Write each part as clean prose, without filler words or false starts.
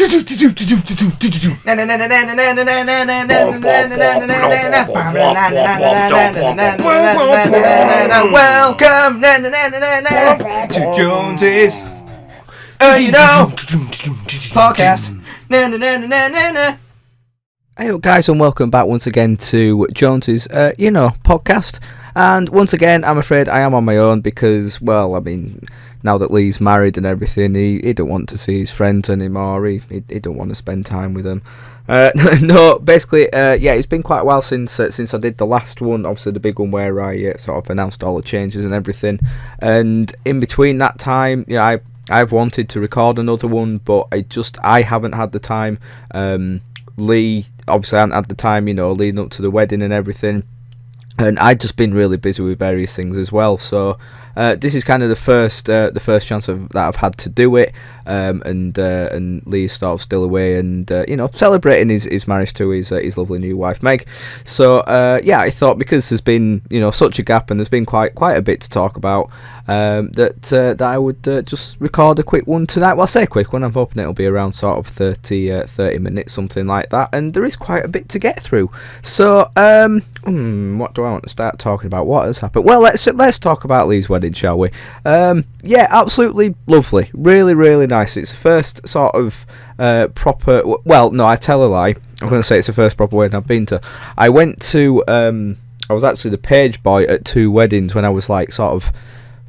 Welcome to Jonesy's podcast. Hey guys, and welcome back once again to Jonesy's podcast. And once again, I'm afraid I am on my own because, well, I mean, now that Lee's married and everything, he don't want to see his friends anymore. He don't want to spend time with them. Basically, it's been quite a while since I did the last one, obviously the big one where I sort of announced all the changes and everything. And in between that time, I've wanted to record another one, but I haven't had the time. Lee obviously hadn't had the time, leading up to the wedding and everything. And I'd just been really busy with various things as well, so this is kind of the first chance that I've had to do it, and Lee's sort of still away, and celebrating his marriage to his lovely new wife Meg. So I thought because there's been such a gap and there's been quite a bit to talk about, that I would just record a quick one tonight. Well, I say a quick one. I'm hoping it'll be around sort of 30 minutes, something like that, and there is quite a bit to get through. So what do I want to start talking about? What has happened? Well, let's talk about Lee's wedding, shall we? Absolutely lovely, really nice. It's the first sort of proper. Well, no, I tell a lie. I'm going to say it's the first proper wedding I've been to. I went to. I was actually the page boy at 2 weddings when I was like sort of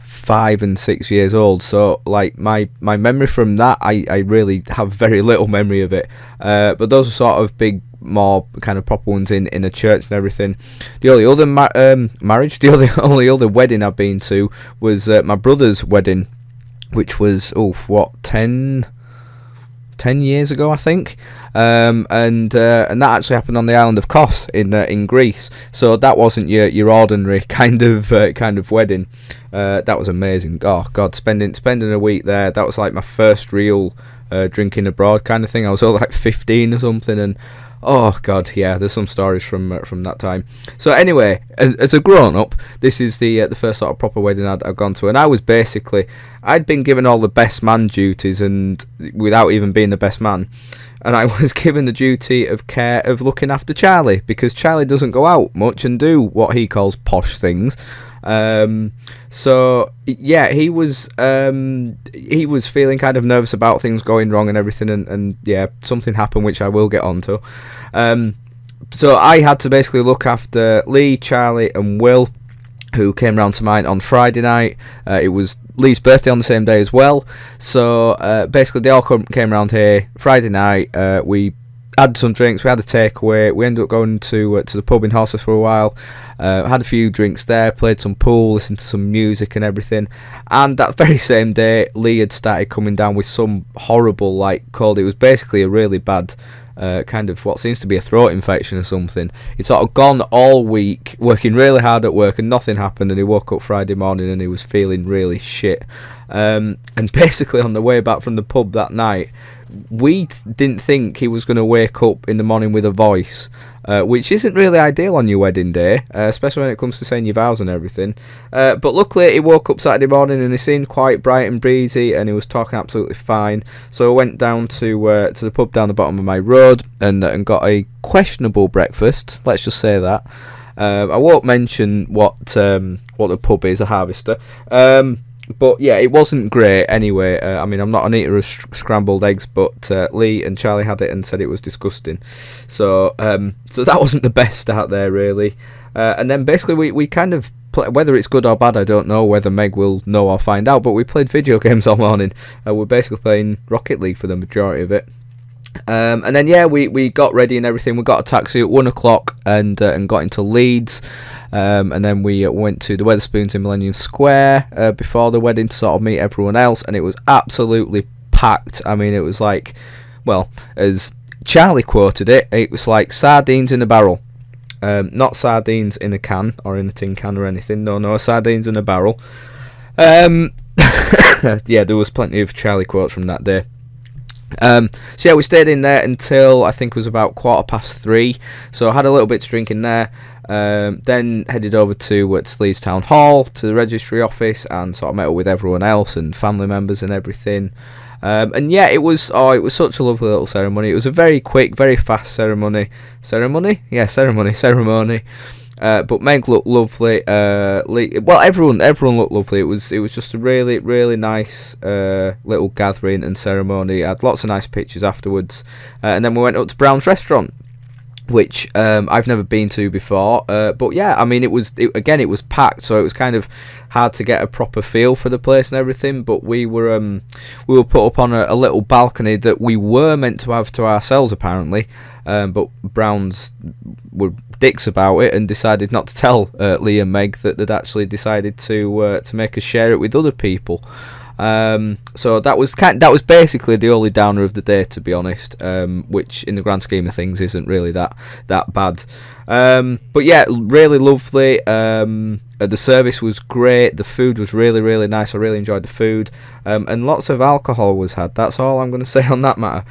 5 and 6 years old. So like my memory from that, I really have very little memory of it. But those are sort of big, more kind of proper ones in a church and everything. The only other only other wedding I've been to was my brother's wedding, which was 10 years ago, I think, and that actually happened on the island of Kos in Greece. So that wasn't your ordinary kind of wedding. That was amazing. Oh God, spending a week there. That was like my first real drinking abroad kind of thing. I was all like 15 or something, and oh God, yeah, there's some stories from that time. So anyway, as a grown-up, this is the first sort of proper wedding I've gone to, and I'd been given all the best man duties, and without even being the best man, and I was given the duty of care of looking after Charlie, because Charlie doesn't go out much and do what he calls posh things. So yeah, he was feeling kind of nervous about things going wrong and everything, and yeah, something happened which I will get onto. So I had to basically look after Lee, Charlie and Will, who came round to mine on Friday night. It was Lee's birthday on the same day as well, so basically they all came round here Friday night. We had some drinks, we had a takeaway, we ended up going to the pub in Horses for a while, had a few drinks there, played some pool, listened to some music and everything, and that very same day Lee had started coming down with some horrible cold. It was basically a really bad kind of what seems to be a throat infection or something. He'd sort of gone all week working really hard at work and nothing happened, and he woke up Friday morning and he was feeling really shit, and basically on the way back from the pub that night, we didn't think he was going to wake up in the morning with a voice, which isn't really ideal on your wedding day, especially when it comes to saying your vows and everything. But luckily he woke up Saturday morning and he seemed quite bright and breezy and he was talking absolutely fine. So I went down to the pub down the bottom of my road and got a questionable breakfast, let's just say that. I won't mention what the pub is, a Harvester. But yeah, it wasn't great anyway. I mean, I'm not an eater of scrambled eggs, but Lee and Charlie had it and said it was disgusting. So that wasn't the best start there, really. And then basically we kind of, whether it's good or bad, I don't know, whether Meg will know or find out, but we played video games all morning. We're basically playing Rocket League for the majority of it. And then yeah, we got ready and everything. We got a taxi at 1 o'clock and got into Leeds. And then we went to the Wetherspoons in Millennium Square before the wedding to sort of meet everyone else, and it was absolutely packed. I mean, it was like, well, as Charlie quoted it, it was like sardines in a barrel. Not sardines in a can or in a tin can or anything. No, sardines in a barrel. Yeah, there was plenty of Charlie quotes from that day. So yeah, we stayed in there until I think it was about 3:15. So I had a little bit to drink in there. Then headed over to Leeds Town Hall, to the registry office, and sort of met up with everyone else and family members and everything. And yeah, it was such a lovely little ceremony. It was a very quick, very fast ceremony. Ceremony. But Meg looked lovely. Well, everyone looked lovely. It was just a really, really nice little gathering and ceremony. I had lots of nice pictures afterwards, and then we went up to Brown's restaurant, which I've never been to before. But yeah, I mean, it was packed, so it was kind of hard to get a proper feel for the place and everything. But we were put up on a little balcony that we were meant to have to ourselves apparently. But Browns were dicks about it and decided not to tell Lee and Meg that they'd actually decided to make us share it with other people. So that was basically the only downer of the day, to be honest, which in the grand scheme of things isn't really that bad. But yeah, really lovely. The service was great. The food was really, really nice. I really enjoyed the food, and lots of alcohol was had. That's all I'm going to say on that matter.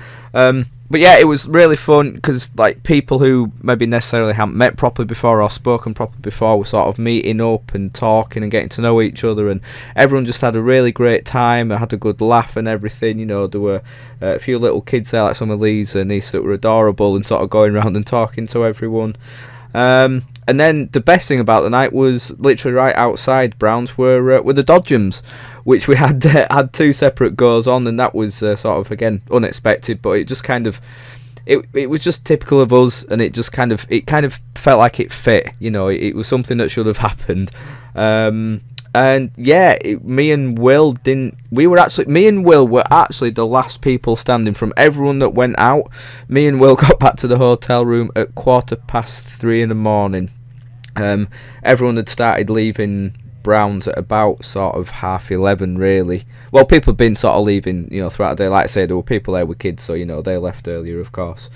But yeah, it was really fun because like people who maybe necessarily haven't met properly before or spoken properly before were sort of meeting up and talking and getting to know each other, and everyone just had a really great time. I had a good laugh and everything. You know, there were a few little kids there, like some of Lee's nieces, that were adorable and sort of going around and talking to everyone. And then the best thing about the night was literally right outside Browns were the Dodgems, which we had two separate goes on, and that was sort of again unexpected, but it just kind of it was just typical of us, and it kind of felt like it fit. You know, it was something that should have happened. And yeah, me and Will were actually the last people standing from everyone that went out. Me and Will got back to the hotel room at 3:15 in the morning. Everyone had started leaving Browns at about sort of 11:30 really. Well, people had been sort of leaving, you know, throughout the day. Like I say, there were people there with kids, so you know they left earlier, of course.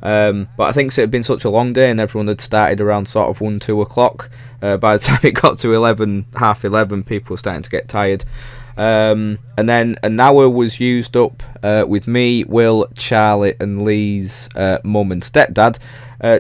But I think it had been such a long day, and everyone had started around sort of 1-2 o'clock. By the time it got to 11:30, people were starting to get tired. And then an hour was used up with me, Will, Charlie, and Lee's mum and stepdad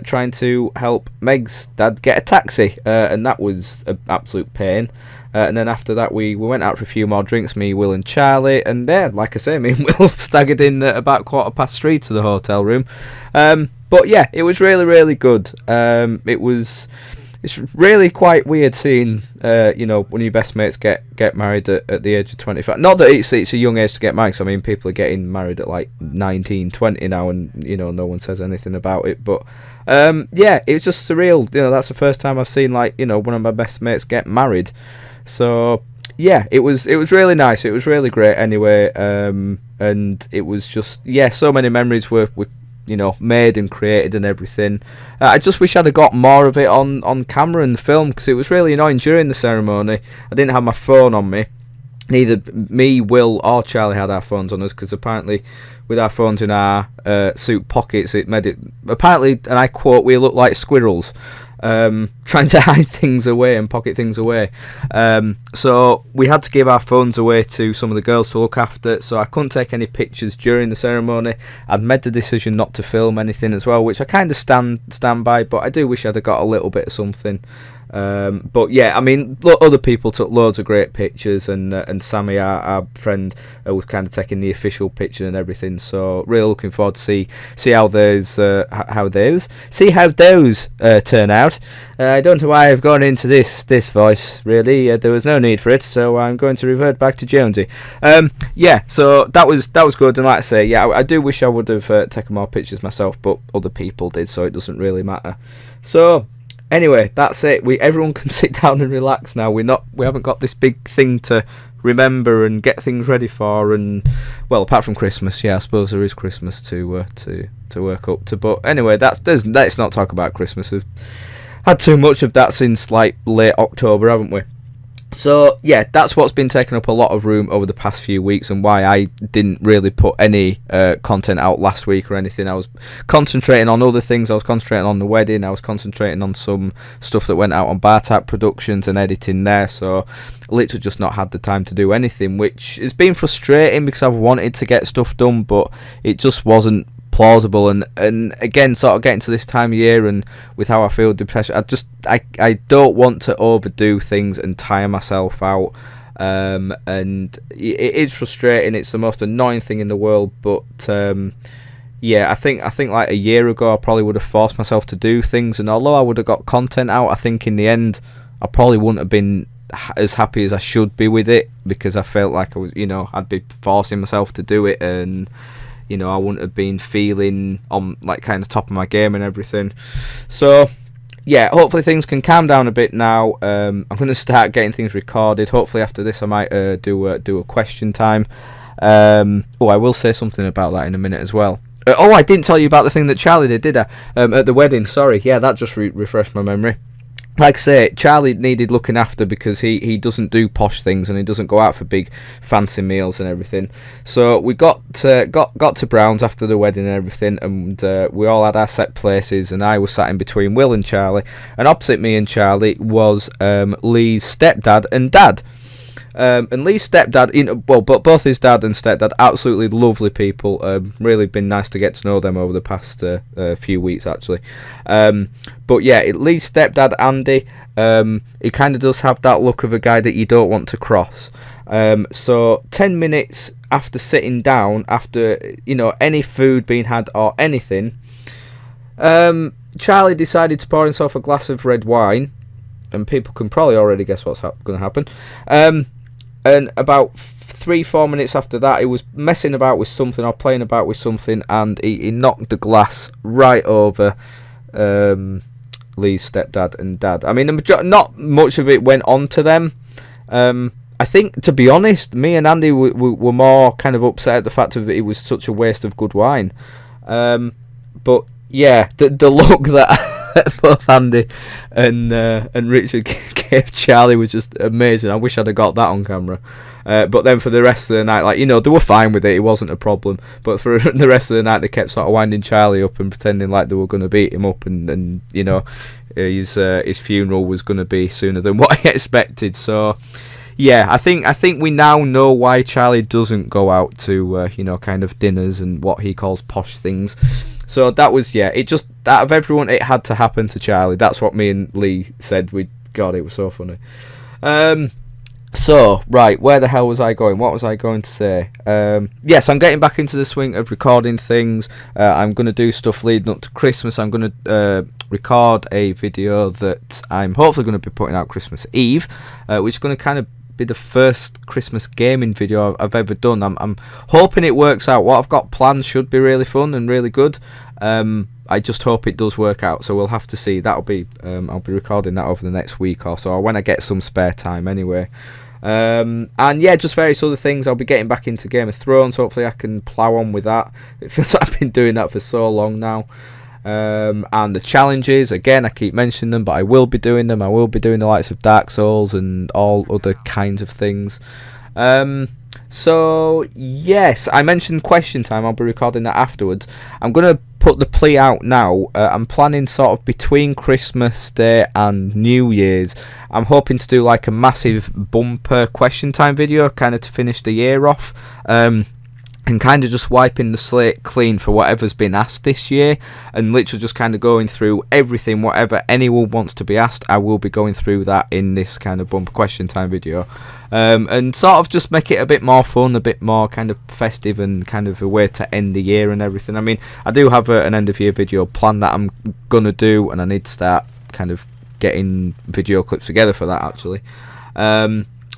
trying to help Meg's dad get a taxi, and that was an absolute pain. And then after that, we went out for a few more drinks, me, Will, and Charlie. And yeah, like I say, me and Will staggered in at about 3:15 to the hotel room. But yeah, it was really, really good. It's really quite weird seeing, you know, one of your best mates get married at the age of 25. Not that it's a young age to get married, 'cause I mean, people are getting married at like 19, 20 now, and, you know, no one says anything about it. But, yeah, it was just surreal. You know, that's the first time I've seen, like, you know, one of my best mates get married. So, yeah, it was really nice. It was really great anyway. And it was just, yeah, so many memories were you know, made and created and everything. I just wish I'd have got more of it on camera and film, because it was really annoying during the ceremony. I didn't have my phone on me. Neither me, Will, or Charlie had our phones on us, because apparently with our phones in our suit pockets, it made it, apparently, and I quote, we look like squirrels. Trying to hide things away and pocket things away. So we had to give our phones away to some of the girls to look after, so I couldn't take any pictures during the ceremony. I'd made the decision not to film anything as well, which I kind of stand by, but I do wish I'd have got a little bit of something. But yeah, I mean, other people took loads of great pictures, and Sammy, our friend, was kind of taking the official picture and everything. So really looking forward to see how those turn out. I don't know why I've gone into this voice. Really, there was no need for it, so I'm going to revert back to Jonesy. Yeah, so that was good, and like I say, yeah, I do wish I would have taken more pictures myself, but other people did, so it doesn't really matter. So. Anyway, that's it. Everyone can sit down and relax now. We haven't got this big thing to remember and get things ready for, and well, apart from Christmas, yeah, I suppose there is Christmas to work up to. But anyway, let's not talk about Christmas. We've had too much of that since like late October, haven't we? So yeah, that's what's been taking up a lot of room over the past few weeks, and why I didn't really put any content out last week or anything. I was concentrating on other things. I was concentrating on the wedding. I was concentrating on some stuff that went out on Bar Tap Productions and editing there. So literally just not had the time to do anything, which has been frustrating because I've wanted to get stuff done, but it just wasn't plausible. And again, sort of getting to this time of year, and with how I feel depressed, I don't want to overdo things and tire myself out. and it is frustrating. It's the most annoying thing in the world, but yeah, I think like a year ago I probably would have forced myself to do things, and although I would have got content out, I think in the end I probably wouldn't have been as happy as I should be with it, because I felt like I was, I'd be forcing myself to do it, and I wouldn't have been feeling on like kind of top of my game and everything. So yeah, hopefully things can calm down a bit now. I'm going to start getting things recorded. Hopefully after this I might do a question time. I will say something about that in a minute as well. I didn't tell you about the thing that Charlie did I? At the wedding, sorry. Yeah, that just refreshed my memory. Like I say, Charlie needed looking after because he doesn't do posh things, and he doesn't go out for big fancy meals and everything. So we got to Brown's after the wedding and everything, and we all had our set places, and I was sat in between Will and Charlie, and opposite me and Charlie was Lee's stepdad and dad. And Lee's stepdad, both his dad and stepdad, absolutely lovely people. Really been nice to get to know them over the past few weeks, actually. But yeah, Lee's stepdad, Andy, he kind of does have that look of a guy that you don't want to cross. So 10 minutes after sitting down, after any food being had or anything, Charlie decided to pour himself a glass of red wine, and people can probably already guess what's going to happen. And about 3-4 minutes after that, he was messing about with something or playing about with something, and he knocked the glass right over Lee's stepdad and dad. I mean, not much of it went on to them. I think, to be honest, me and Andy were more kind of upset at the fact that it was such a waste of good wine. But yeah, the look that both Andy and Richard gave Charlie was just amazing. I wish I'd have got that on camera. But then for the rest of the night, they were fine with it. It wasn't a problem. But for the rest of the night, they kept sort of winding Charlie up and pretending like they were going to beat him up, and his funeral was going to be sooner than what he expected. So yeah, I think we now know why Charlie doesn't go out to kind of dinners and what he calls posh things. So that was, it just, out of everyone, it had to happen to Charlie. That's what me and Lee said. God, it was so funny. So, right, where the hell was I going? What was I going to say? Yes, I'm getting back into the swing of recording things. I'm going to do stuff leading up to Christmas. I'm going to record a video that I'm hopefully going to be putting out Christmas Eve, which is going to kind of be the first Christmas gaming video I've ever done. I'm hoping it works out. What I've got planned should be really fun and really good. I just hope it does work out, so we'll have to see. That'll be I'll be recording that over the next week or so, or when I get some spare time anyway. And yeah, just various other things. I'll be getting back into Game of Thrones. Hopefully I can plow on with that. It feels like I've been doing that for so long now. And the challenges, again, I keep mentioning them, but I will be doing them. I will be doing the likes of Dark Souls and all other kinds of things. So yes, I mentioned question time. I'll be recording that afterwards. I'm going to put the plea out now. I'm planning sort of between Christmas Day and New Year's. I'm hoping to do like a massive bumper question time video, kind of to finish the year off. And kind of just wiping the slate clean for whatever's been asked this year, and literally just kind of going through everything, whatever anyone wants to be asked. I will be going through that in this kind of bumper question time video, and sort of just make it a bit more fun, a bit more kind of festive, and kind of a way to end the year and everything. I mean, I do have an end of year video planned that I'm gonna do, and I need to start kind of getting video clips together for that actually.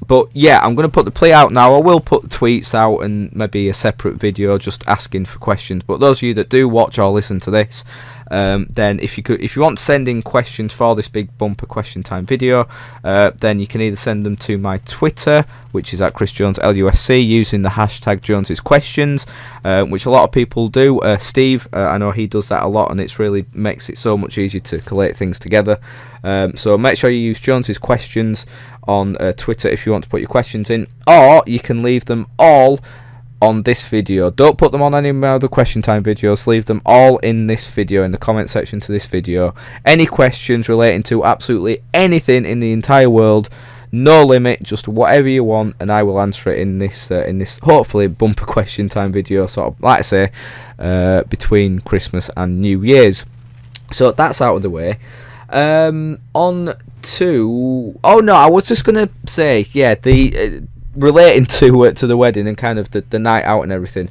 But yeah, I'm going to put the play out now. I will put the tweets out and maybe a separate video just asking for questions. But those of you that do watch or listen to this, then if you want to send in questions for this big bumper question time video, then you can either send them to my Twitter, which is at ChrisJonesLUSC, using the hashtag Jones's Questions, which a lot of people do. Steve, I know he does that a lot, and it's really makes it so much easier to collate things together. So make sure you use Jones's Questions on Twitter if you want to put your questions in, or you can leave them all on this video. Don't put them on any of my other question time videos. Leave them all in this video, in the comment section to this video. Any questions relating to absolutely anything in the entire world, no limit, just whatever you want, and I will answer it in this hopefully bumper question time video, sort of like I say, between Christmas and New Year's. So that's out of the way. On Oh no, I was just gonna say, yeah, the relating to the wedding and kind of the night out and everything.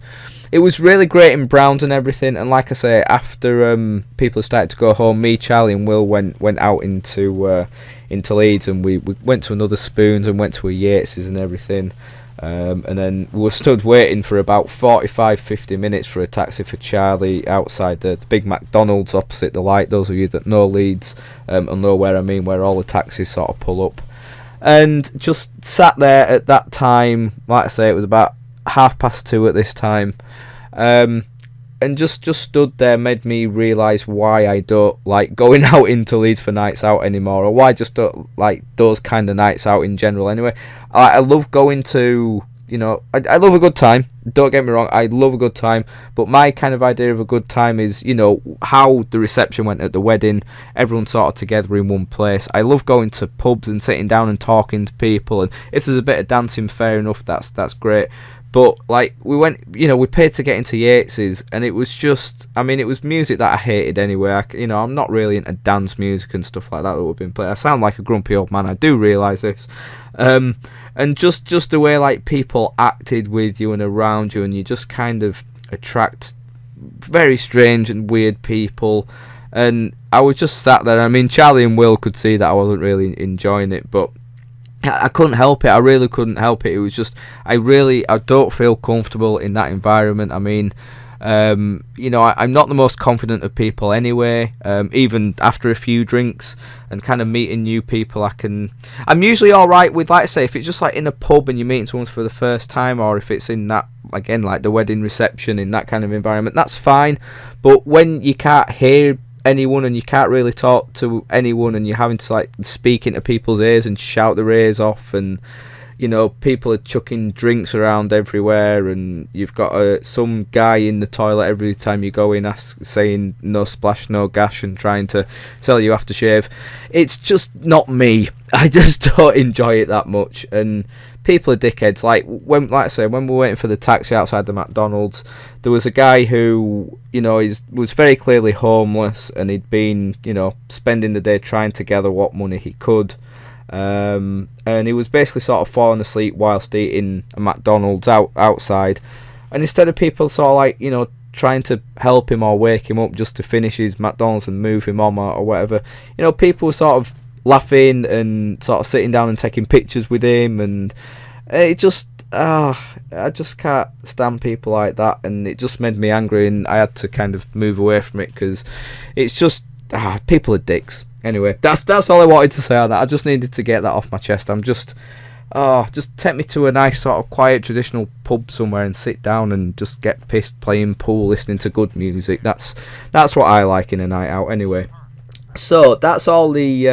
It was really great in Browns and everything, and like I say, after people started to go home, me, Charlie, and Will went out into Leeds, and we went to another Spoons and went to a Yates's and everything. And then we were stood waiting for about 45-50 minutes for a taxi for Charlie outside the big McDonald's opposite the light. Those of you that know Leeds will know where I mean, where all the taxis sort of pull up. And just sat there at that time, like I say, it was about 2:30 at this time. And just stood there made me realise why I don't like going out into Leeds for nights out anymore, or why I just don't like those kind of nights out in general anyway. I love going to, I love a good time, don't get me wrong, I love a good time, but my kind of idea of a good time is, how the reception went at the wedding, everyone sort of together in one place. I love going to pubs and sitting down and talking to people, and if there's a bit of dancing, fair enough, that's great. But, like, we went, we paid to get into Yates's, and it was just, it was music that I hated anyway. I'm not really into dance music and stuff like that would have been played. I sound like a grumpy old man, I do realise this. And just the way, like, people acted with you and around you, and you just kind of attract very strange and weird people. And I was just sat there. Charlie and Will could see that I wasn't really enjoying it, but I couldn't help it. I really couldn't help it. It was just, I don't feel comfortable in that environment. I'm not the most confident of people anyway. Even after a few drinks and kind of meeting new people, I'm usually all right with, like I say, if it's just like in a pub and you're meeting someone for the first time, or if it's in that, again, like the wedding reception, in that kind of environment, that's fine. But when you can't hear anyone and you can't really talk to anyone, and you're having to like speak into people's ears and shout their ears off, and people are chucking drinks around everywhere, and you've got some guy in the toilet every time you go in saying no splash, no gash, and trying to sell you aftershave. It's just not me. I just don't enjoy it that much, and people are dickheads. Like when we were waiting for the taxi outside the McDonald's, there was a guy who, was very clearly homeless, and he'd been, spending the day trying to gather what money he could. And he was basically sort of falling asleep whilst eating a McDonald's outside. And instead of people sort of like, trying to help him or wake him up just to finish his McDonald's and move him on or whatever, people were sort of laughing and sort of sitting down and taking pictures with him, and it just I just can't stand people like that, and it just made me angry, and I had to kind of move away from it because it's just people are dicks. Anyway, that's all I wanted to say on that. I just needed to get that off my chest. Just take me to a nice sort of quiet traditional pub somewhere and sit down and just get pissed playing pool, listening to good music. That's what I like in a night out anyway. So that's all the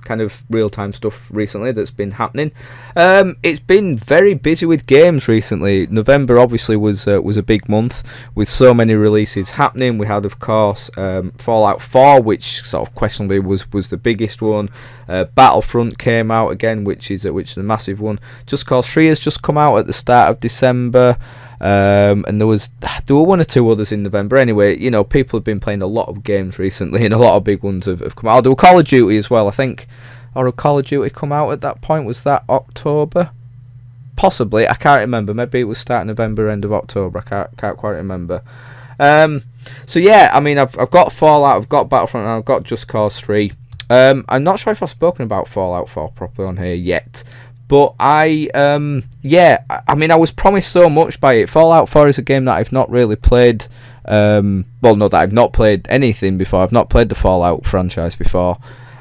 kind of real-time stuff recently that's been happening. It's been very busy with games recently. November obviously was a big month with so many releases happening. We had, of course, Fallout 4, which sort of questionably was the biggest one. Battlefront came out again, which is a massive one. Just Cause 3 has just come out at the start of December. And there were one or two others in November. Anyway, people have been playing a lot of games recently, and a lot of big ones have come out. There were Call of Duty as well, I think. Or did Call of Duty come out at that point? Was that October? Possibly, I can't remember. Maybe it was start of November, end of October. I can't quite remember. So yeah, I've got Fallout, I've got Battlefront, and I've got Just Cause 3. I'm not sure if I've spoken about Fallout 4 properly on here yet. But I was promised so much by it. Fallout 4 is a game that I've not really played. That I've not played anything before. I've not played the Fallout franchise before.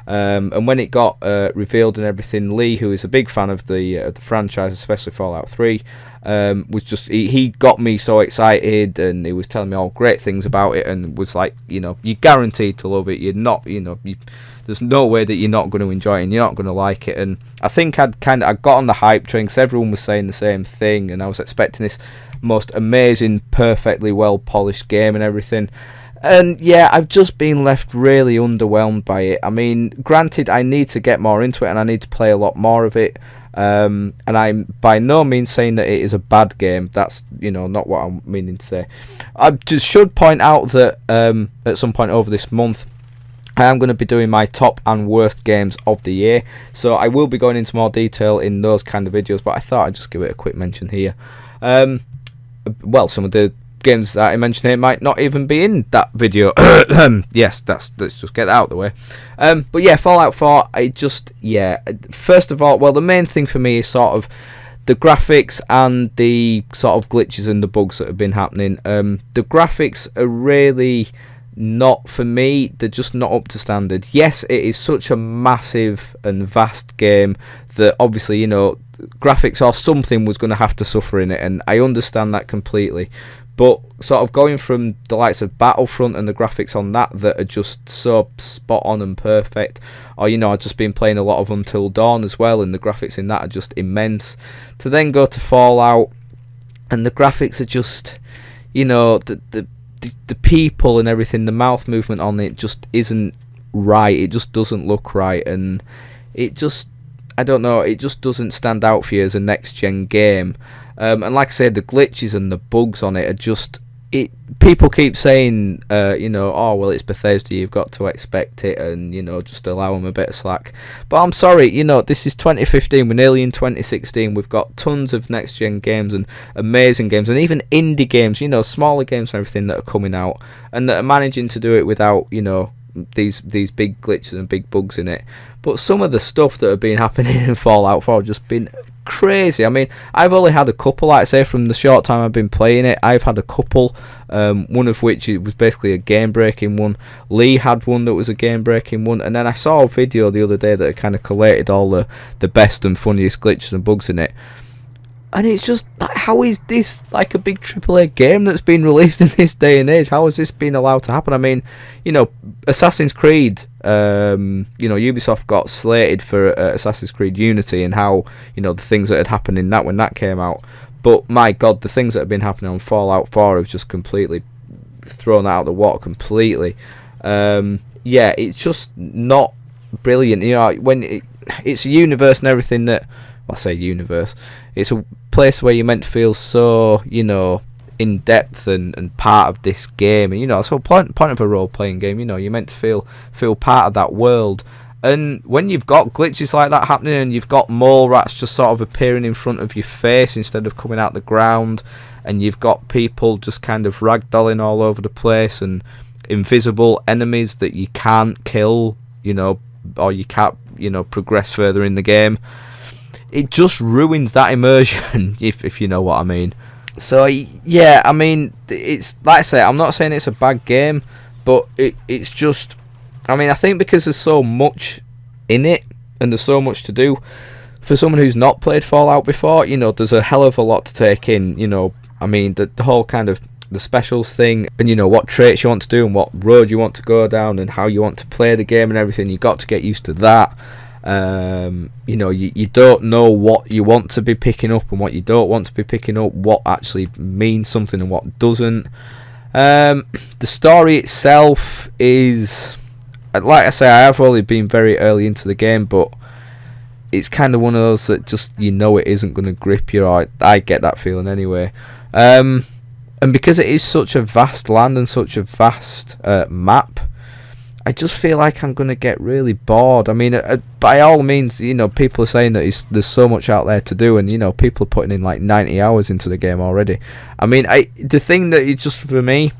And when it got revealed and everything, Lee, who is a big fan of the franchise, especially Fallout 3, was just he got me so excited, and he was telling me all great things about it, and was like, you're guaranteed to love it. You're not, there's no way that you're not going to enjoy it and you're not going to like it. And I think I got on the hype train because everyone was saying the same thing, and I was expecting this most amazing, perfectly well polished game and everything. And yeah, I've just been left really underwhelmed by it. Granted, I need to get more into it and I need to play a lot more of it. And I'm by no means saying that it is a bad game. That's not what I'm meaning to say. I just should point out that at some point over this month, I am going to be doing my top and worst games of the year, so I will be going into more detail in those kind of videos, but I thought I'd just give it a quick mention here. Well, some of the games that I mentioned here might not even be in that video. Yes, let's just get that out of the way. But yeah, Fallout 4, first of all, well, the main thing for me is sort of the graphics and the sort of glitches and the bugs that have been happening. The graphics are really not, for me, they're just not up to standard. Yes, it is such a massive and vast game that obviously, you know, graphics or something was going to have to suffer in it, and I understand that completely. But sort of going from the likes of Battlefront and the graphics on that are just so spot on and perfect, or, you know, I've just been playing a lot of Until Dawn as well, and the graphics in that are just immense, to then go to Fallout and the graphics are just, you know, the people and everything, the mouth movement on it just isn't right. It just doesn't look right, and it just, I don't know, it just doesn't stand out for you as a next gen game. And like I said, the glitches and the bugs on it are just, people keep saying, you know, oh well, it's Bethesda, you've got to expect it, and, you know, just allow them a bit of slack. But I'm sorry, you know, this is 2015, we're nearly in 2016, we've got tons of next gen games and amazing games, and even indie games, you know, smaller games and everything that are coming out, and that are managing to do it without, you know, these big glitches and big bugs in it. But some of the stuff that have been happening in Fallout 4 have just been crazy. I mean, I've only had a couple, like I say, from the short time I've been playing it. I've had a couple, one of which it was basically a game breaking one. Lee had one that was a game breaking one, and then I saw a video the other day that kind of collated all the best and funniest glitches and bugs in it. And it's just like, how is this like a big AAA game that's been released in this day and age? How has this been allowed to happen? I mean, you know, Assassin's Creed, you know, Ubisoft got slated for Assassin's Creed Unity, and how, you know, the things that had happened in that when that came out. But my God, the things that have been happening on Fallout 4 have just completely thrown out the water completely. Yeah, it's just not brilliant. You know, when it's a universe and everything that, well, I say universe, it's a place where you're meant to feel so, you know, in depth and part of this game, and, you know, that's the point of a role-playing game. You know, you're meant to feel part of that world. And when you've got glitches like that happening, and you've got mole rats just sort of appearing in front of your face instead of coming out the ground, and you've got people just kind of ragdolling all over the place, and invisible enemies that you can't kill, you know, or you can't, you know, progress further in the game, it just ruins that immersion, if you know what I mean. So yeah, I mean, it's like I say, I'm not saying it's a bad game, but it's just, I mean, I think because there's so much in it and there's so much to do, for someone who's not played Fallout before, you know, there's a hell of a lot to take in. You know, I mean, the whole kind of the specials thing, and, you know, what traits you want to do and what road you want to go down and how you want to play the game and everything. You got to get used to that. You know, you don't know what you want to be picking up and what you don't want to be picking up, what actually means something and what doesn't. The story itself is, like I say, I have only been very early into the game, but it's kind of one of those that just, you know, it isn't going to grip you. I get that feeling anyway. And because it is such a vast land and such a vast map, I just feel like I'm going to get really bored. I mean, by all means, you know, people are saying that there's so much out there to do, and, you know, people are putting in like 90 hours into the game already. I mean, the thing that is just for me,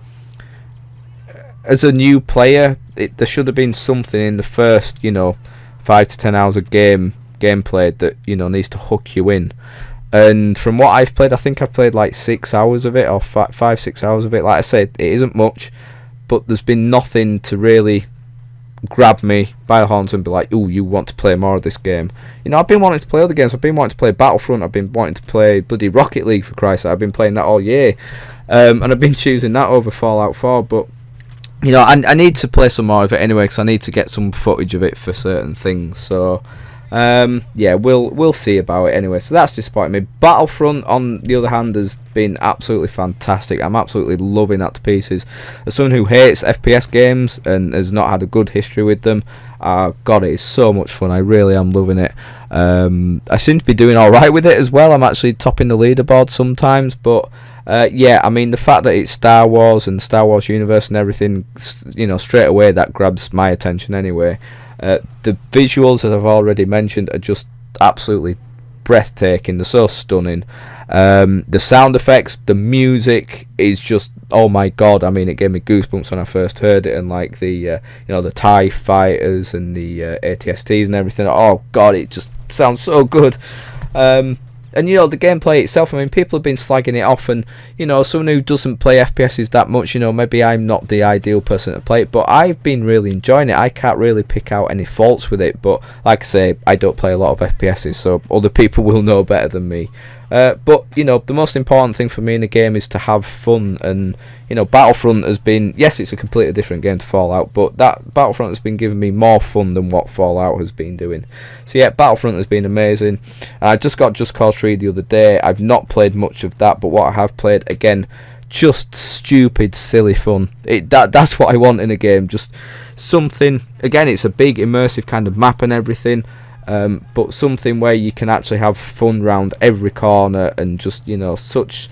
as a new player, there should have been something in the first, you know, 5 to 10 hours of gameplay that, you know, needs to hook you in. And from what I've played, I think I've played like 6 hours of it, or 5-6 hours of it. Like I said, it isn't much, but there's been nothing to really grab me by the horns and be like, "Ooh, you want to play more of this game?" You know, I've been wanting to play other games. I've been wanting to play Battlefront. I've been wanting to play bloody Rocket League, for Christ's sake. I've been playing that all year, and I've been choosing that over Fallout 4. But, you know, I need to play some more of it anyway, because I need to get some footage of it for certain things. So, yeah, we'll see about it anyway. So that's disappointing me. Battlefront, on the other hand, has been absolutely fantastic. I'm absolutely loving that to pieces. As someone who hates FPS games and has not had a good history with them, God, it is so much fun. I really am loving it. I seem to be doing alright with it as well. I'm actually topping the leaderboard sometimes, but Yeah, I mean the fact that it's Star Wars and Star Wars universe and everything, straight away that grabs my attention anyway. The visuals, as I've already mentioned, are just absolutely breathtaking. They're so stunning. The sound effects, the music is just, oh my god. I mean, it gave me goosebumps when I first heard it, and like the the TIE fighters and the ATSTs and everything. Oh god, it just sounds so good. And the gameplay itself, I mean, people have been slagging it off, and someone who doesn't play FPSs that much, maybe I'm not the ideal person to play it, but I've been really enjoying it. I can't really pick out any faults with it, but like I say, I don't play a lot of FPSs, so other people will know better than me. But the most important thing for me in the game is to have fun, and Battlefront has been, yes, it's a completely different game to Fallout, but that Battlefront has been giving me more fun than what Fallout has been doing. So yeah, Battlefront has been amazing. I just got Just Cause 3 the other day. I've not played much of that, but what I have played, again, just stupid, silly fun. That's what I want in a game, just something, again, it's a big immersive kind of map and everything, but something where you can actually have fun round every corner, and just such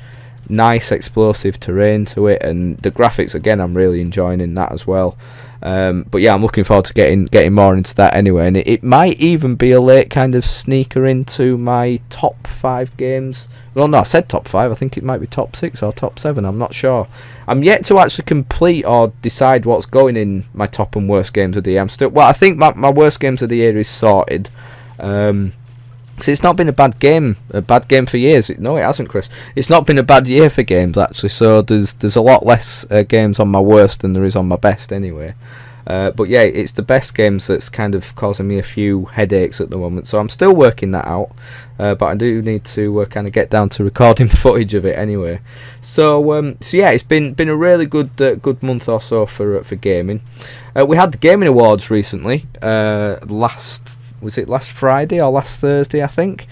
nice explosive terrain to it, and the graphics, again, I'm really enjoying in that as well. But yeah, I'm looking forward to getting more into that anyway, and it might even be a late kind of sneaker into my top 5 games. Well, no, I said top 5. I think it might be top 6 or top 7. I'm not sure. I'm yet to actually complete or decide what's going in my top and worst games of the year. I think my worst games of the year is sorted. So it's not been a bad game for years. No, it hasn't, Chris. It's not been a bad year for games, actually. So there's a lot less games on my worst than there is on my best, anyway. But yeah, it's the best games that's kind of causing me a few headaches at the moment. So I'm still working that out, but I do need to kind of get down to recording footage of it anyway. So yeah, it's been a really good month or so for gaming. We had the Gaming Awards recently. Was it last Friday or last Thursday, I think?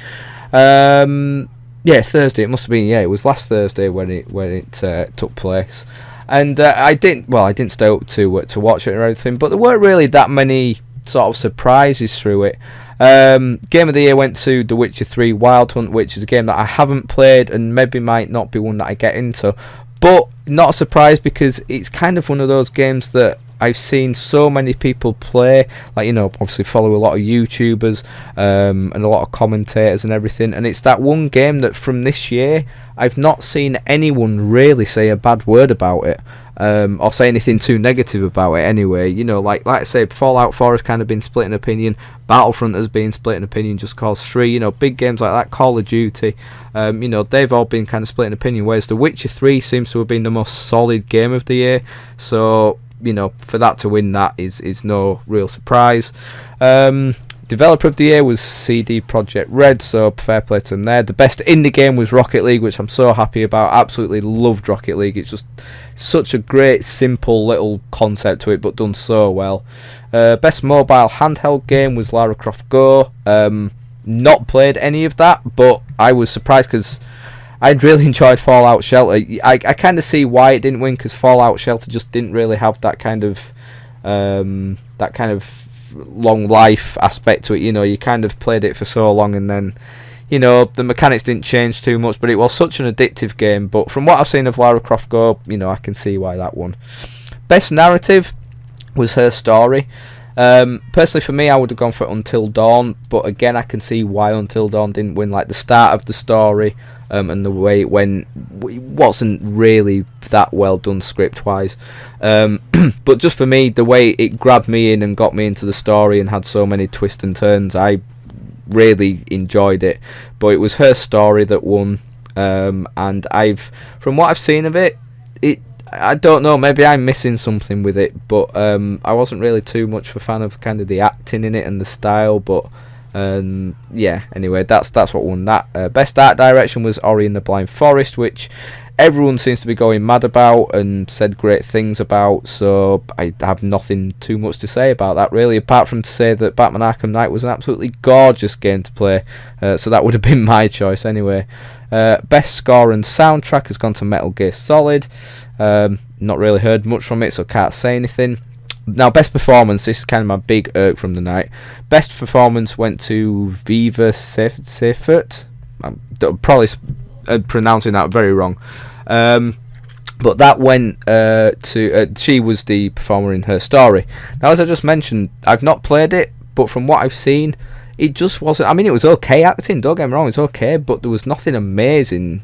Yeah, Thursday. It must have been. Yeah, it was last Thursday when it took place. And I didn't stay up to watch it or anything, but there weren't really that many sort of surprises through it. Game of the year went to The Witcher 3 Wild Hunt, which is a game that I haven't played and maybe might not be one that I get into. But not a surprise, because it's kind of one of those games that I've seen so many people play, like, obviously follow a lot of YouTubers and a lot of commentators and everything, and it's that one game that from this year I've not seen anyone really say a bad word about it, or say anything too negative about it anyway. Like I say, Fallout 4 has kind of been split in opinion, Battlefront has been split in opinion, Just Cause 3, big games like that, Call of Duty, they've all been kind of split in opinion, whereas The Witcher 3 seems to have been the most solid game of the year. So for that to win that is no real surprise. Developer of the year was CD Projekt Red, so fair play to them there. The best indie game was Rocket League, which I'm so happy about. Absolutely loved Rocket League. It's just such a great, simple little concept to it, but done so well. Best mobile handheld game was Lara Croft Go. Not played any of that, but I was surprised because I'd really enjoyed Fallout Shelter. I kind of see why it didn't win, because Fallout Shelter just didn't really have that kind of long life aspect to it. You kind of played it for so long, and then the mechanics didn't change too much, but it was such an addictive game. But from what I've seen of Lara Croft Go, I can see why that won. Best narrative was Her Story. Personally, for me, I would have gone for Until Dawn, but again, I can see why Until Dawn didn't win. Like the start of the story and the way it went, it wasn't really that well done script wise. But just for me, the way it grabbed me in and got me into the story and had so many twists and turns, I really enjoyed it. But it was Her Story that won, and from what I've seen of it, I don't know, maybe I'm missing something with it, but I wasn't really too much of a fan of kind of the acting in it and the style, but yeah, anyway, that's what won that. Best art direction was Ori and the Blind Forest, which everyone seems to be going mad about and said great things about, so I have nothing too much to say about that really, apart from to say that Batman Arkham Knight was an absolutely gorgeous game to play, so that would have been my choice anyway. Best score and soundtrack has gone to Metal Gear Solid. Not really heard much from it, so can't say anything. Now, best performance, this is kind of my big irk from the night. Best performance went to Viva Seifert. I'm probably pronouncing that very wrong. But that went to she was the performer in Her Story. Now, as I just mentioned, I've not played it, but from what I've seen, it just wasn't. I mean, it was okay acting. Don't get me wrong, it was okay, but there was nothing amazing,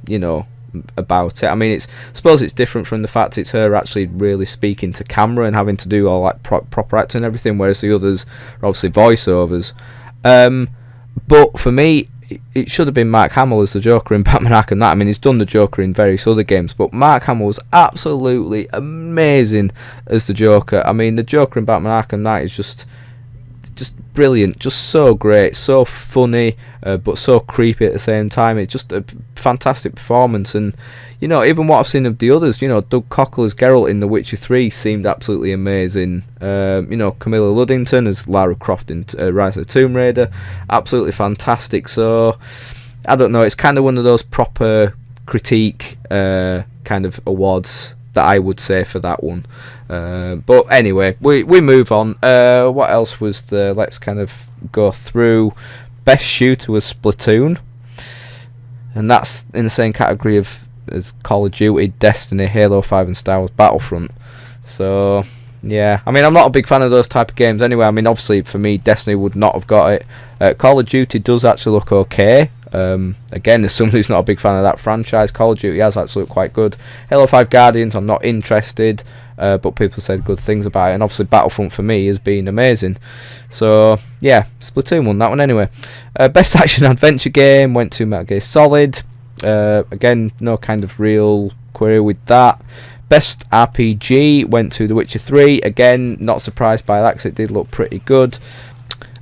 about it. I mean, I suppose it's different from the fact it's her actually really speaking to camera and having to do all like proper acting and everything, whereas the others are obviously voiceovers. But for me, it should have been Mark Hamill as the Joker in Batman Arkham Knight. I mean, he's done the Joker in various other games, but Mark Hamill was absolutely amazing as the Joker. I mean, the Joker in Batman Arkham Knight is just brilliant, just so great, so funny, but so creepy at the same time. It's just a fantastic performance, and even what I've seen of the others, Doug Cockle as Geralt in The Witcher 3 seemed absolutely amazing. Camilla Luddington as Lara Croft in Rise of the Tomb Raider, absolutely fantastic. So I don't know, it's kind of one of those proper critique kind of awards that I would say for that one. But anyway, we move on. What else was there? Let's kind of go through. Best shooter was Splatoon, and that's in the same category as Call of Duty, Destiny, Halo 5 and Star Wars Battlefront. So yeah, I mean, I'm not a big fan of those type of games anyway. I mean, obviously for me, Destiny would not have got it. Call of Duty does actually look okay. Again, as somebody who's not a big fan of that franchise, Call of Duty has actually looked quite good. Halo 5 Guardians, I'm not interested, but people said good things about it, and obviously Battlefront for me has been amazing. So yeah, Splatoon won that one anyway. Best action adventure game went to Metal Gear Solid. Again, no kind of real query with that. Best RPG went to The Witcher 3. Again, not surprised by that because it did look pretty good.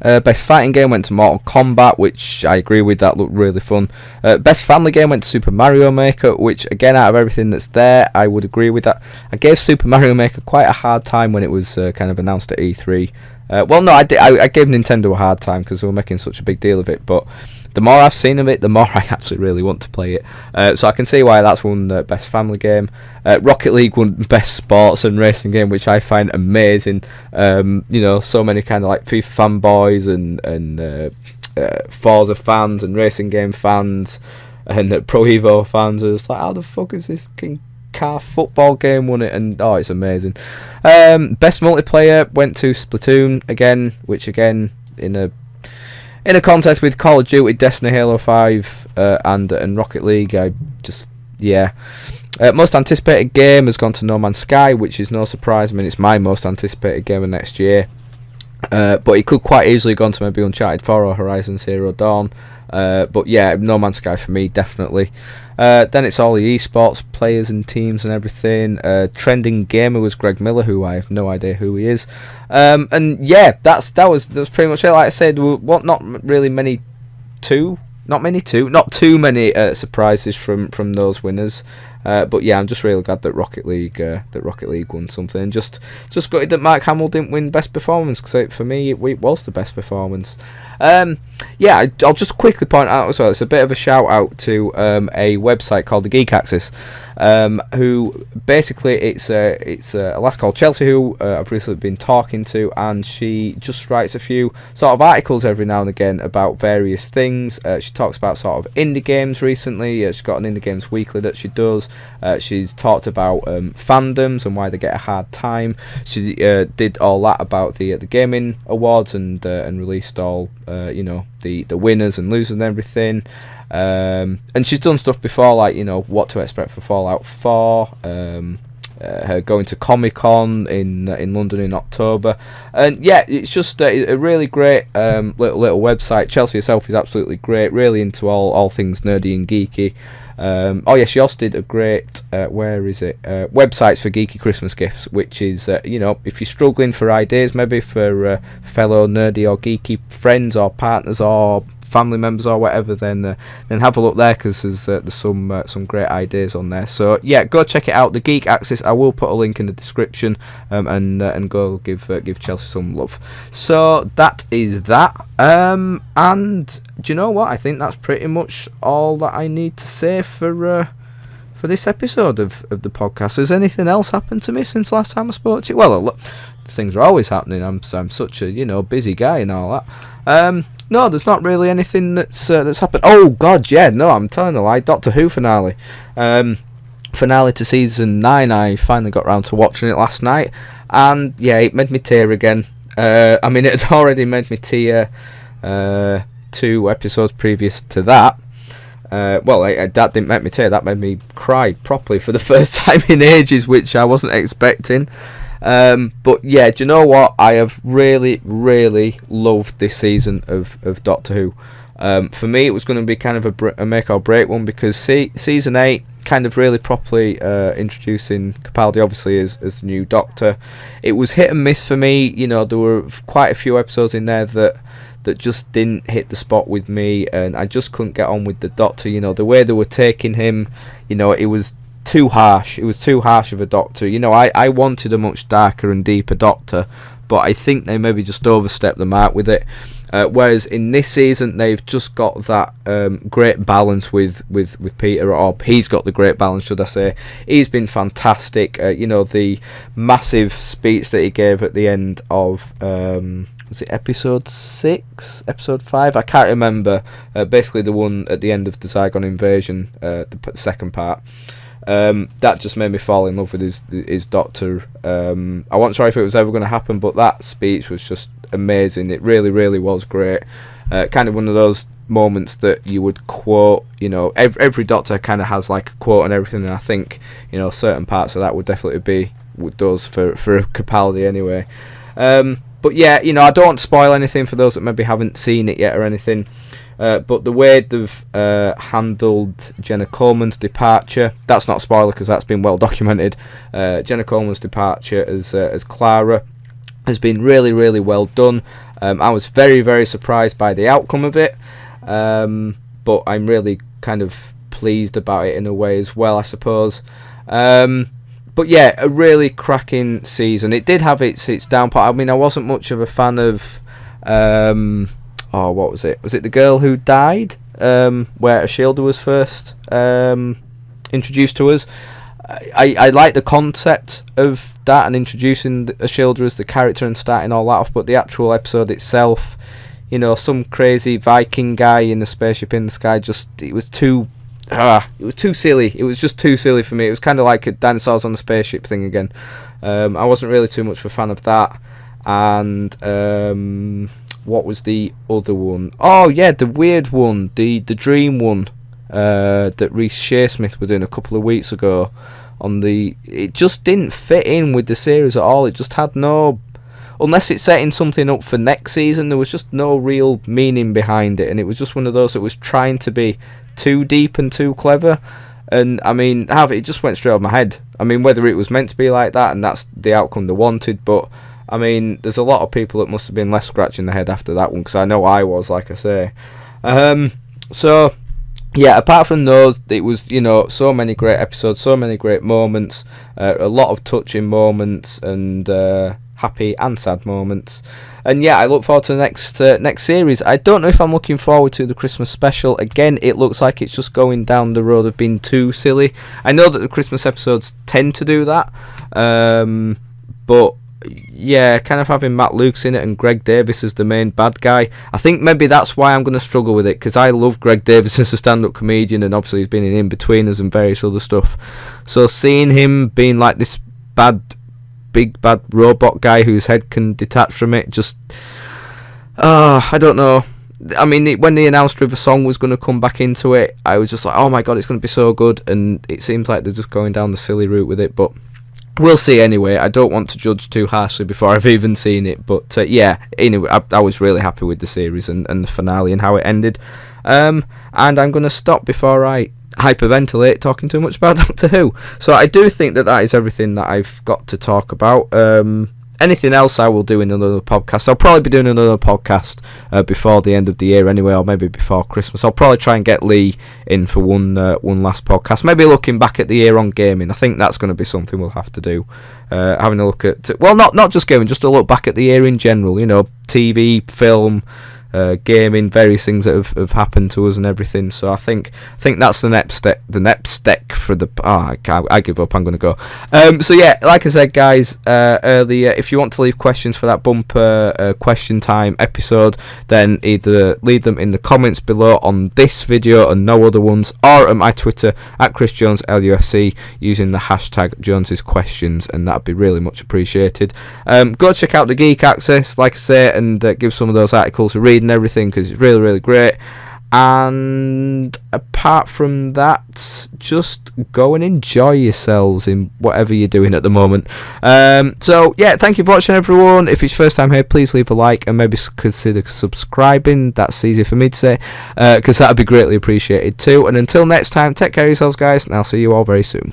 Best fighting game went to Mortal Kombat, which I agree with, that looked really fun. Best family game went to Super Mario Maker, which again, out of everything that's there, I would agree with that. I gave Super Mario Maker quite a hard time when it was kind of announced at E3. Well, no, I gave Nintendo a hard time because they were making such a big deal of it, but the more I've seen of it, the more I actually really want to play it. So I can see why that's won Best Family Game. Rocket League won Best Sports and Racing Game, which I find amazing. So many kind of like FIFA fanboys and Forza fans and racing game fans and Pro Evo fans are just like, how the fuck is this fucking car football game won it? And it's amazing. Best multiplayer went to Splatoon again, which again in a contest with Call of Duty, Destiny, Halo 5 and Rocket League. Most anticipated game has gone to No Man's Sky, which is no surprise. I mean, it's my most anticipated game of next year, but it could quite easily have gone to maybe Uncharted 4 or Horizon Zero Dawn. But yeah, No Man's Sky for me, definitely. Then it's all the esports players and teams and everything. Trending gamer was Greg Miller, who I have no idea who he is. And yeah, that was pretty much it. Like I said, not too many surprises from those winners. But yeah, I'm just really glad that Rocket League won something. Just gutted that Mark Hamill didn't win Best Performance, because for me it was the best performance. I'll just quickly point out as well, it's a bit of a shout out to a website called the Geek Axis, who basically it's a lass called Chelsea who I've recently been talking to, and she just writes a few sort of articles every now and again about various things. She talks about sort of indie games recently. She's got an indie games weekly that she does. She's talked about fandoms and why they get a hard time. She did all that about the gaming awards and released all the winners and losers and everything. And she's done stuff before, like what to expect for Fallout 4. Her going to Comic-Con in London in October, and yeah, it's just a really great little website. Chelsea herself is absolutely great, really into all things nerdy and geeky. She also did a great websites for geeky Christmas gifts, which is if you're struggling for ideas, maybe for fellow nerdy or geeky friends or partners or family members or whatever, then have a look there, because there's some great ideas on there. So yeah, go check it out, the Geek Axis. I will put a link in the description, and go give Chelsea some love. So that is that. And do you know what? I think that's pretty much all that I need to say for this episode of the podcast. Has anything else happened to me since last time I spoke to you? Well, look, things are always happening. I'm such a busy guy and all that. No, there's not really anything that's happened. Oh God, yeah, no, I'm telling a lie. Doctor Who finale. finale to season 9. I finally got around to watching it last night, and yeah, it made me tear again. I mean, it had already made me tear 2 episodes previous to that. That didn't make me tear, that made me cry properly for the first time in ages, which I wasn't expecting. But yeah, do you know what? I have really, really loved this season of Doctor Who. For me, it was going to be kind of a make or break one, because season 8 kind of really properly introducing Capaldi, obviously, as the new Doctor. It was hit and miss for me. You know, there were quite a few episodes in there that just didn't hit the spot with me, and I just couldn't get on with the Doctor. You know, the way they were taking him, you know, it was too harsh. It was too harsh of a Doctor. You know, I wanted a much darker and deeper Doctor, but I think they maybe just overstepped the mark with it. Whereas in this season, they've just got that great balance with Peter, or he's got the great balance, should I say. He's been fantastic. You know, the massive speech that he gave at the end of, was it episode 6? Episode 5? I can't remember. Basically the one at the end of the Zygon invasion, the second part. That just made me fall in love with his Doctor. I wasn't sure if it was ever going to happen, but that speech was just amazing. It really, really was great. Kind of one of those moments that you would quote. You know, every Doctor kind of has like a quote and everything, and I think, you know, certain parts of that would definitely be with those for Capaldi anyway. But yeah, you know, I don't want to spoil anything for those that maybe haven't seen it yet or anything. But the way they've handled Jenna Coleman's departure, that's not a spoiler because that's been well documented. Jenna Coleman's departure as Clara has been really, really well done. I was very, very surprised by the outcome of it, but I'm really kind of pleased about it in a way as well, I suppose. But yeah, a really cracking season. It did have its down part. I mean, I wasn't much of a fan of... what was it? Was it the girl who died? Where Ashilda was first introduced to us. I like the concept of that and introducing Ashilda as the character and starting all that off, but the actual episode itself, you know, some crazy Viking guy in a spaceship in the sky, it was too silly. It was just too silly for me. It was kind of like a dinosaurs on a spaceship thing again. I wasn't really too much of a fan of that. And what was the other one? Oh yeah, the weird one, the dream one that Reece Shearsmith was in a couple of weeks ago. It just didn't fit in with the series at all. It just had no, unless it's setting something up for next season, there was just no real meaning behind it, and it was just one of those that was trying to be too deep and too clever. And I mean, it just went straight over my head. I mean, whether it was meant to be like that and that's the outcome they wanted, but I mean, there's a lot of people that must have been left scratching their head after that one, because I know I was, like I say. So yeah, apart from those, it was, you know, so many great episodes, so many great moments, a lot of touching moments, and happy and sad moments. And yeah, I look forward to the next series. I don't know if I'm looking forward to the Christmas special. Again, it looks like it's just going down the road of being too silly. I know that the Christmas episodes tend to do that, but yeah, kind of having Matt Lucas in it and Greg Davis as the main bad guy, I think maybe that's why I'm going to struggle with it, because I love Greg Davis as a stand-up comedian, and obviously he's been in In-Betweeners and various other stuff. So seeing him being like this big bad robot guy whose head can detach from it, just I don't know. I mean, when they announced River Song was going to come back into it, I was just like, oh my god, it's going to be so good, and it seems like they're just going down the silly route with it, but we'll see anyway. I don't want to judge too harshly before I've even seen it, but yeah, anyway, I was really happy with the series and the finale and how it ended. And I'm going to stop before I hyperventilate talking too much about Doctor Who. So I do think that is everything that I've got to talk about. Anything else I will do in another podcast. I'll probably be doing another podcast before the end of the year anyway, or maybe before Christmas. I'll probably try and get Lee in for one last podcast. Maybe looking back at the year on gaming. I think that's going to be something we'll have to do. Having a look at, well, not just gaming, just a look back at the year in general. You know, TV, film, gaming, various things that have happened to us and everything. So I think that's the next step for the. I give up. I'm going to go. So yeah, like I said, guys, earlier, if you want to leave questions for that bumper question time episode, then either leave them in the comments below on this video and no other ones, or at my Twitter at ChrisJonesLUFC using the hashtag Jones's Questions, and that'd be really much appreciated. Go check out the Geek Access, like I say, and give some of those articles a read and everything, because it's really, really great. And apart from that, just go and enjoy yourselves in whatever you're doing at the moment. So yeah, thank you for watching, everyone. If it's your first time here, please leave a like and maybe consider subscribing. That's easy for me to say, because that would be greatly appreciated too. And until next time, take care of yourselves, guys, and I'll see you all very soon.